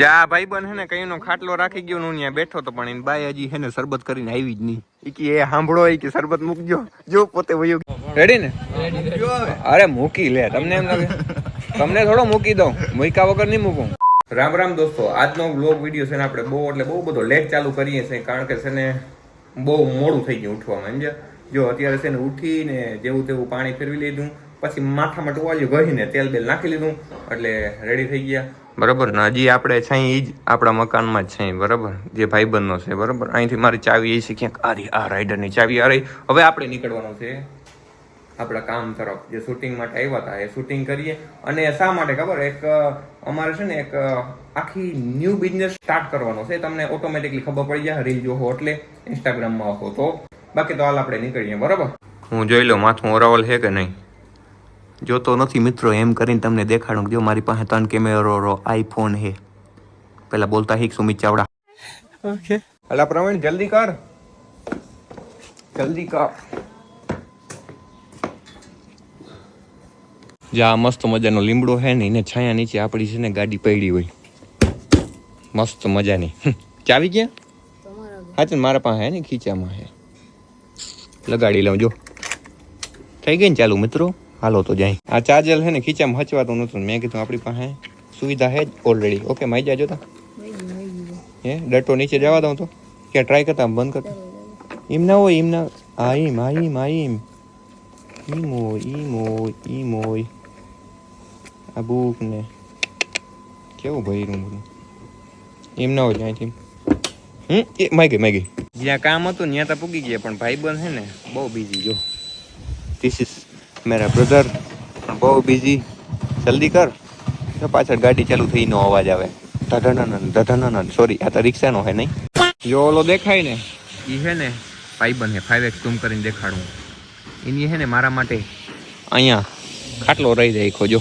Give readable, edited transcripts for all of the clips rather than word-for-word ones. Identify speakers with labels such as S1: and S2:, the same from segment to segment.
S1: જા ભાઈ બન હે ને કઈ નો ખાટલો રાખી ગયો હું ત્યાં બેઠો તો પણ એની બાઈ હજી હે ને શરબત કરીને આવી જ નહીં. એ સાંભળો કે શરબત મૂકજો જો પોતે વયો. રેડી ને? અરે મૂકી લે, તમને એમ લાગે તમને થોડો મૂકી દઉં, મૂક્યા વગર નહીં મૂકું. રામ રામ દોસ્તો, આજનો વ્લોગ વિડીયો છે ને આપણે બહુ બધો લેટ ચાલુ કરીએ છીએ કારણ કે છે ને બહુ મોડું થઈ ગયું ઉઠવામાં. સમજ્યા? જો અત્યારે છે ને ઉઠીને જેવું તેવું પાણી ફેરવી લીધું, પછી માથામાં ટુવાલ્યું ગહીને તેલ બેલ નાખી લીધું એટલે રેડી થઈ ગયા. બરાબર ને? હજી આપણે છે એ જ આપણા મકાનમાં જ છે. બરાબર? જે ભાઈબંધનો છે. બરાબર? અહીંથી મારી ચાવી એ છે ક્યાંક આ રાઈડરની ચાવી આ રહી. હવે આપણે નીકળવાનું છે આપણા કામ તરફ. જે શૂટિંગ માટે આવ્યા હતા એ શૂટિંગ કરીએ. અને શા માટે ખબર, એક અમારે છે ને એક આખી ન્યૂ બિઝનેસ સ્ટાર્ટ કરવાનો છે. તમને ઓટોમેટિકલી ખબર પડી જાય રીલ જોવો એટલે, ઇન્સ્ટાગ્રામમાં હો તો. બાકી તો હાલ આપણે નીકળીએ. બરાબર? હું જોઈ લો માથું ઓરાવલ છે કે નહીં. જોતો નથી મિત્રો, એમ કરીને તમને દેખાડું. જો મારી પાસે 3 કેમેરો આઈફોન હે. પેલા બોલતા હિક સુમિત ચાવડા. ઓકે અલા પ્રવીણ જલ્દી કર, જલ્દી કર. જા મસ્ત મજાનો લીમડો હે ને એને છાયા નીચે આપણી છે ને ગાડી પડી હોય મસ્ત મજાની. ચાવી ક્યાં? હા તો મારા પાસે હે ને ખીચામાં હે. લગાડી લઉં. જો થઈ ગઈ ને ચાલુ મિત્રો. હાલો તો જાય. આ ચાર્જર હે ને ખીચામાં હચવાતું નતું. મેં કીધું આપણી પાસે સુવિધા હે જ ઓલરેડી. ઓકે માઈ જાજો તા હે ડટો નીચે જવા દઉં તો ક્યાં ટ્રાય કરતા બંધ કરતા એમ ના હોય. એમ ના આઈમ આઈમ આઈમ ઈમોય આ બુક ને કેવું ભર્યું બધું એમ ના હોય ત્યાંથી. એ માઈ ગઈ. જ્યાં કામ હતું ત્યાં તો પૂગી ગયા પણ ભાઈબંધ છે ને બહુ બિઝી. જો ધીસ ઇઝ મેરા બ્રધર બહુ બિઝી. જલ્દી કર. તો પાછળ ગાડી ચાલુ થઈનો અવાજ આવે. ધધનન સોરી આ તો રિક્ષાનો હે નહીં. જો ઓલો દેખાય ને એ હે ને ભાઈબંધ હે. 5x ઝૂમ કરીને દેખાડું. એની હે ને મારા માટે અહીંયા ખાટલો રહી જાય ખોજો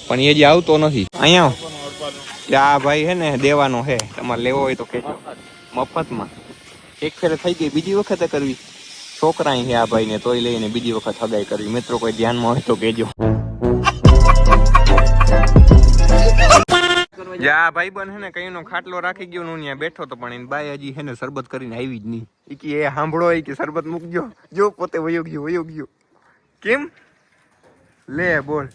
S1: પણ એ જે આવતો નથી. અહીંયા આ ભાઈ હે ને દેવાનો હે. તમારે લેવો હોય તો કહેજો મફતમાં. એક ફેરે થઈ ગઈ, બીજી વખતે કરવી. છોકરા હે આ ભાઈને તોય લઈને બીજી વખત હગાઈ કરવી. મિત્રો કોઈ ધ્યાનમાં હોય તો કહેજો. જા ભાઈ બન હે ને કઈ નો ખાટલો રાખી ગયો હું ત્યાં બેઠો તો પણ એની બાઈ હજી હે ને શરબત કરીને આવી જ નહીં. એ સાંભળો કે શરબત મૂકજો જો પોતે વયો ગયો. કેમ લે બોલ.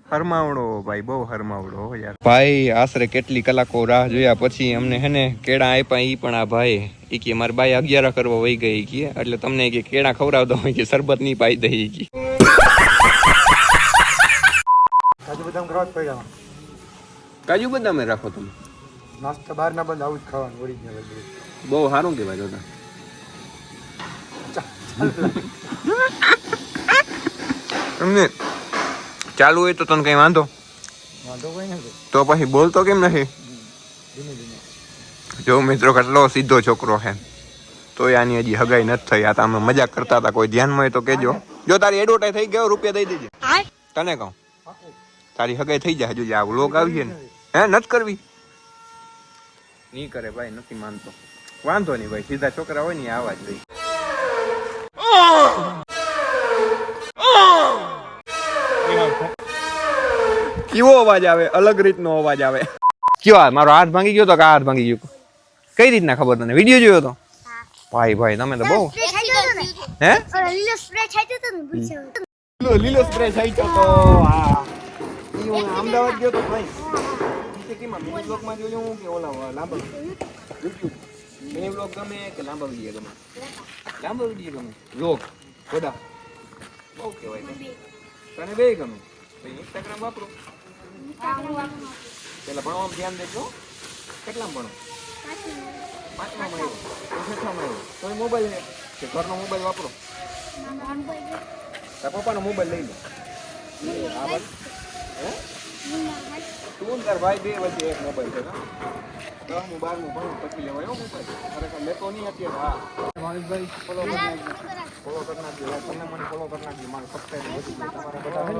S1: હરમાવડો ભાઈ, બહુ હરમાવડો યાર. ભાઈ આશરે કેટલી કલાકો રાહ જોયા પછી અમને હે ને કેળા આપ્યા. ઈ પણ આ ભાઈ ઈ કે મારી બાઈ 11 કરવા વહી ગઈ કે એટલે તમને કે કેળા ખવડાવતો હોય કે શરબત નહીં પાઈ દઈ કે. કાજુ બદામ રાખો તમે નાસ્તા બહાર ના બંધ આવું જ ખાવાનું ઓરિજિનલ. બહુ સારું કહેવાય તમને ચાલુ હોય તો તને કઈ વાંધો કોઈ નથી તો પછી બોલતો કેમ નથી? જો મિત્રો કેટલો સીધો છોકરો છે તોય આની હજી હગાઈ નથી થઈ. આ તો અમે મજાક કરતા હતા. કોઈ ધ્યાનમાં હોય તો કેજો. જો તારી એડવર્ટાઈઝ થઈ ગયો રૂપિયા દઈ દેજે. તને કહું તારી હગાઈ થઈ જાય. હજુ આ લોક આવીએ ને હે નથી કરવી નહીં કરે ભાઈ. નથી માનતો. વાંધો નહીં ભાઈ, સીધા છોકરા હોય ને આવા જ લઈ. કેવો અવાજ આવે? અલગ રીતનો અવાજ આવે. કયો મારો હાથ ભાંગી ગયો તો? હાથ ભાંગી ગયો કઈ રીતના ખબર તને? વિડીયો જોયો તો? ભાઈ તમે તો બહુ હે લીલો સ્પ્રે છાંટ્યો તો. હા હું અમદાવાદ ગયો તો ભાઈ. મિની બ્લોગમાં જોયું કે ઓલા લાંબા મિની બ્લોગ ગમે કે લાંબા વિડીયો ગમે? લાંબા વિડીયો ગમે. બ્લોગ બધા બહુ કહેવાય. તને બે ગમે તો ઇન્સ્ટાગ્રામ વાપરો. પેલા ભણવામાં ધ્યાન દેજો. કેટલામાં ભણો? 5માં આવ્યો, 6માં આવ્યો તો મોબાઈલ ને કે ઘરનો મોબાઈલ વાપરો? તારા પપ્પાનો મોબાઈલ લઈ લો. તું તાર ભાઈ બે વચ્ચે એક મોબાઈલ છે. 10મું 12મું ભણું પછી લેવાય મોબાઈલ. ખરેખર લેતો નહીં અત્યારે. હા ભાઈ ફોલો કરી નાખજો. તમે મને ફોલો કરી નાખજો. મારું સબસ્ક્રાઈબ વધી ગયું. તમારા બધા હે ને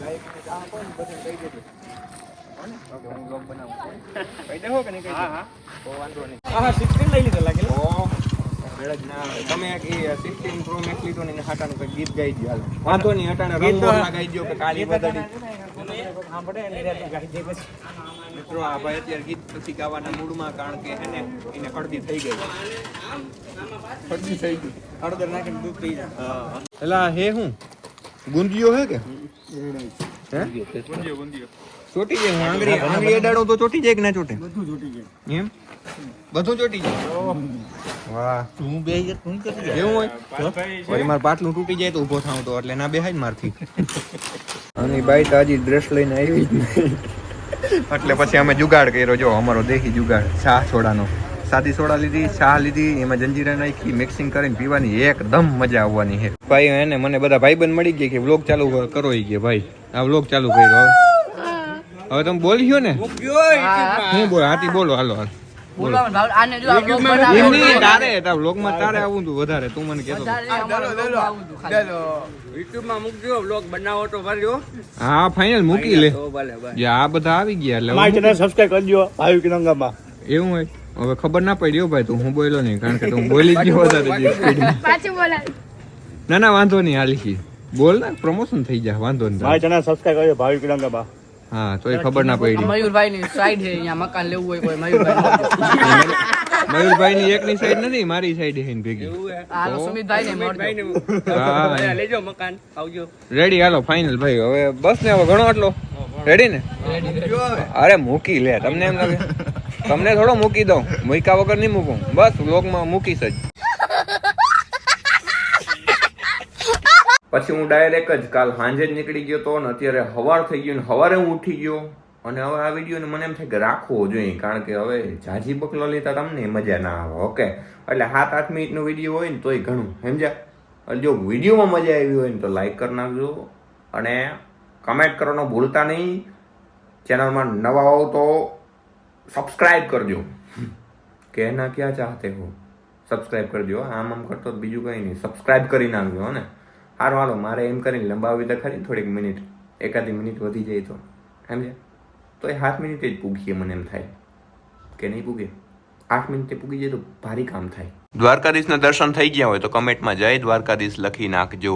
S1: લાઈક ને કામ કોઈ ને બધું કહી દેજો. હું બ્લોગ બનાવું કહી દેવો કે નહીં? કહી હા તો વાંધો નહીં. હા 16 લઈ લીધો લાગે. મેળ જ ના આવે. તમે કે 16 પ્રો મેક્સ લીધો ને હાટાનું કંઈક ગીત ગાઈ દો. હાલ વાંધો નહીં. હટાણે રંગ ગાઈ દો કે કાળી બદડી સાંભળે એટલે ગાઈ દે. પછી મિત્રો આ ભાઈ અત્યારે ગીત પછી ગાવાના મૂડમાં, કારણ કે એને એને હળદી થઈ ગઈ. હળદી થઈ ગઈ, હળદર નાખીને દૂધ પી જાય. એલા હે હું ગુંદિયો હે કે હે ગુંદિયો ચોટી જાય. હું આંગળી અડાડું તો ચોટી જાય કે ના ચોટે? બધું ચોટી જાય. એમ બધું ચોટી જાય. વાહ તું બે તું ચોટી જાય એવું હોય. વળી મારું પાટલું તૂટી જાય તો ઊભો થાઉં તો એટલે ના બેહાય ને મારથી. અને બાઈ તો હજી ડ્રેસ લઈને આવી જ નહીં એટલે પછી અમે જુગાડ કર્યો. જો અમારો દેખી જુગાડ, ચા સોડાનો. સાદી સોડા લીધી, ચા લીધી, એમાં જંજીરા નાખી, મિક્સિંગ કરીને પીવાની એકદમ મજા આવવાની છે. ભાઈ એને મને બધા ભાઈબંધ મળી ગયા કે વ્લોગ ચાલુ કરો. એ કે ભાઈ આ વ્લોગ ચાલુ કર્યો. હવે તમે બોલ્યો ને હું બોલ હાથી બોલો. હાલો હાલ વ્લોગમાં તારે આવું તું વધારે. તું મને કહેતો હા ફાઇનલ મૂકી લે. આ બધા આવી ગયા એટલે
S2: સબસ્ક્રાઇબ કરજો ભાવિક રંગામાં.
S1: એવું હોય. હવે ખબર ના પડી ભાઈ તું હું બોલ્યો નહીં, કારણ કે તું બોલી ગયો વધારે. ના ના વાંધો નહીં હાલી બોલ ને, પ્રમોશન થઈ જાય વાંધો નહીં.
S2: મારી ચેનલ સબસ્ક્રાઇબ કરજો ભાવિક રંગામાં.
S1: હા તો એ ખબર ના પડી.
S3: મયુરભાઈ ની સાઈડ છે, અહીંયા મકાન લેવું હોય કોઈ મયુરભાઈ.
S1: મયુરભાઈ ની એકની સાઈડ નથી, મારી સાઈડ છે ને ભેગી.
S3: હાલો સુમિતભાઈ ને મળજો.
S1: હા
S3: લેજો મકાન આવજો.
S1: રેડી હાલો ફાઇનલ ભાઈ. હવે બસ ને હવે ઘણો આટલો રેડી ને. અરે મૂકી લે, તમને એમ લાગે તમને થોડો મૂકી દઉં, મૂક્યા વગર નહીં મૂકું. બસ વ્લોગમાં મૂકીશ જ. પછી હું ડાયરેક્ટ જ કાલ સાંજે જ નીકળી ગયો તો, અને અત્યારે સવાર થઈ ગયું ને સવારે હું ઉઠી ગયો. અને હવે આ વિડીયો મને એમ થાય કે રાખવો જોઈએ, કારણ કે હવે ઝાઝી બકલો લેતા તમને મજા ના આવે. ઓકે એટલે 7-8 મિનિટનો વિડીયો હોય ને તોય ઘણું સમજ્યા. જો વિડીયોમાં મજા આવી હોય ને તો લાઈક કરી નાખજો અને કમેન્ટ કરવાનો ભૂલતા નહીં. ચેનલમાં નવા હોવ તો સબસ્ક્રાઇબ કરજો. કહેના ક્યાં ચાહતે હો, સબસ્ક્રાઇબ કરજો. આમ આમ કરતો બીજું કંઈ નહીં, સબસ્ક્રાઇબ કરી નાખજો ને. સારું હાલો, મારે એમ કરીને લંબાવી તો ખરી થોડીક મિનિટ, એકાદી મિનિટ વધી જાય તો સમજે. તો એ 7 મિનિટે જ પૂગીએ મને એમ થાય કે નહીં પૂગે. 8 મિનિટે પૂગી જાય તો ભારી કામ થાય. દ્વારકાધીશના દર્શન થઈ ગયા હોય તો કમેન્ટમાં જય દ્વારકાધીશ લખી નાખજો.